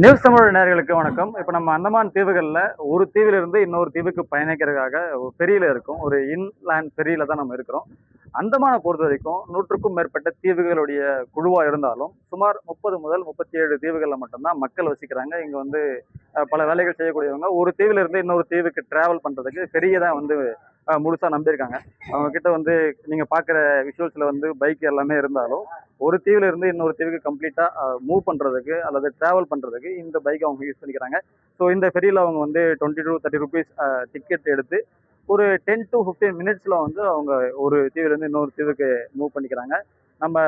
News Tamil நேயர்களுக்கு வணக்கம். இப்போ நம்ம அந்தமான் தீவுகள்ல ஒரு தீவிலிருந்து இன்னொரு தீவுக்கு பயணிக்கிறதுக்காக ஒரு ஃபெரியில இருக்கோம். ஒரு இன்லேண்ட் ஃபெரியில தான் நம்ம இருக்கிறோம். அந்தமான பொறுத்தவரைக்கும் 100க்கும் மேற்பட்ட தீவுகளுடைய குழுவா இருந்தாலும், சுமார் 30 முதல் 37 தீவுகள்ல மட்டும் தான் மக்கள் வசிக்கிறாங்க. இங்க வந்து பல வேலைகள் செய்யக்கூடியவங்க ஒரு தீவுல இருந்து இன்னொரு தீவுக்கு டிராவல் பண்றதுக்கு ஃபெரிய தான் வந்து முழுசா நம்பியிருக்காங்க. அவங்க கிட்ட வந்து நீங்க பார்க்குற விஷுவல்ஸ்ல வந்து பைக் எல்லாமே இருந்தாலும், ஒரு தீவுல இருந்து இன்னொரு தீவுக்கு கம்ப்ளீட்டா மூவ் பண்றதுக்கு அல்லது டிராவல் பண்றதுக்கு இந்த பைக் அவங்க யூஸ் பண்ணிக்கிறாங்க. ஸோ இந்த ஃபெரியில அவங்க வந்து 20 to 30 ரூபீஸ் டிக்கெட் எடுத்து ஒரு 10 to 15 மினிட்ஸ்ல வந்து அவங்க ஒரு தீவுல இருந்து இன்னொரு தீவுக்கு மூவ் பண்ணிக்கிறாங்க. நம்ம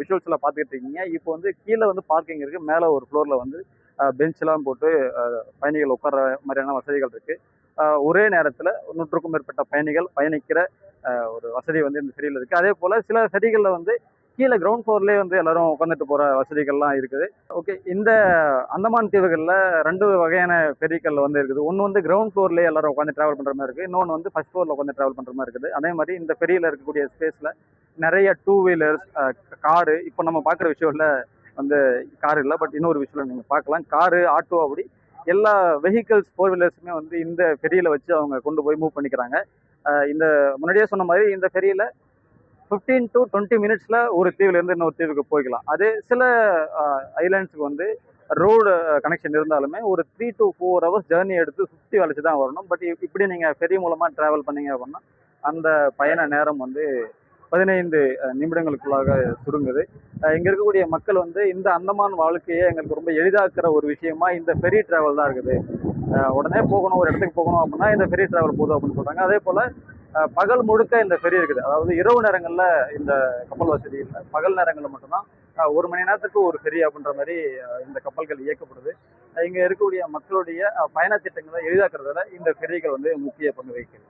விஷுவல்ஸ்ல பார்த்துக்கிட்டு இருக்கீங்க. இப்போ வந்து கீழ வந்து பார்க்கிங் இருக்கு. மேல ஒரு ஃப்ளோர்ல வந்து பெஞ்ச்லாம் போட்டு பயணிகள் உட்கார்ற மாதிரியான வசதிகள் இருக்கு. ஒரே நேரத்துல 100க்கும் மேற்பட்ட பயணிகள் பயணிக்கிற ஒரு வசதி வந்து இந்த ஃபெரியில இருக்கு. அதே போல சில ஃபெரிகள்ல வந்து கீழ கிரவுண்ட் ஃப்ளோர்லயே வந்து எல்லாரும் உட்காந்துட்டு போற வசதிகள்லாம் இருக்குது. ஓகே. இந்த அந்தமான் தீவுகள்ல 2 வகையான ஃபெரிக்கள் வந்து இருக்குது. ஒண்ணு வந்து கிரவுண்ட் ஃப்ளோர்லயே எல்லாரும் உட்காந்து டிராவல் பண்ற மாரி இருக்கு. இன்னொன்னு வந்து ஃபர்ஸ்ட் ஃப்ளோர்ல உட்காந்து டிராவல் பண்ற மாரி இருக்குது. அதே மாரி இந்த ஃபெரியில இருக்கக்கூடிய ஸ்பேஸ்ல நெறைய டூ வீலர்ஸ், காரு இப்ப நம்ம பார்க்குற விஷுவல்ல வந்து கார் இல்ல. பட் இன்னொரு விஷுவல்ல நீங்க பார்க்கலாம். காரு, ஆட்டோ அப்படி எல்லா வெஹிக்கிள்ஸ், ஃபோர் வீலர்ஸுமே வந்து இந்த ஃபெரியில வச்சு அவங்க கொண்டு போய் மூவ் பண்ணிக்கிறாங்க. இந்த முன்னாடியே சொன்ன மாரி இந்த ஃபெரியில 15 to 20 மினிட்ஸ்ல ஒரு தீவுல இருந்து இன்னொரு தீவுக்கு போய்க்கலாம். அதே சில ஐலேண்ட்ஸ்க்கு வந்து ரோடு கனெக்ஷன் இருந்தாலுமே ஒரு 3 to 4 ஹவர்ஸ் ஜர்னி எடுத்து சுத்தி வளைச்சு தான் வரணும். பட் இப்படி நீங்க ஃபெரி மூலமா டிராவல் பண்ணீங்க அப்படின்னா, அந்த பயண நேரம் வந்து 15 நிமிடங்களுக்குள்ளாக சுருங்குது. இங்க இருக்கக்கூடிய மக்கள் வந்து இந்த அந்தமான் வாழ்க்கைய எங்களுக்கு ரொம்ப எளிதாக்குற ஒரு விஷயமா இந்த ஃபெரி டிராவல் தான் இருக்குது. உடனே போகணும், ஒரு இடத்துக்கு போகணும் அப்படின்னா இந்த ஃபெரி டிராவல் போதும் அப்படின்னு சொல்றாங்க. அதே போல பகல் முழுக்க இந்த ஃபெரி இருக்குது. அதாவது இரவு நேரங்கள்ல இந்த கப்பல் வசதி இல்ல. பகல் நேரங்கள்ல மட்டும்தான் 1 மணி நேரத்துக்கு ஒரு ஃபெரி அப்படின்ற மாரி இந்த கப்பல்கள் இயக்கப்படுது. இங்க இருக்கக்கூடிய மக்களுடைய பயண திட்டங்கள எளிதாக்குறதுல இந்த ஃபெரிகள் வந்து முக்கிய பங்கு வகிக்குது.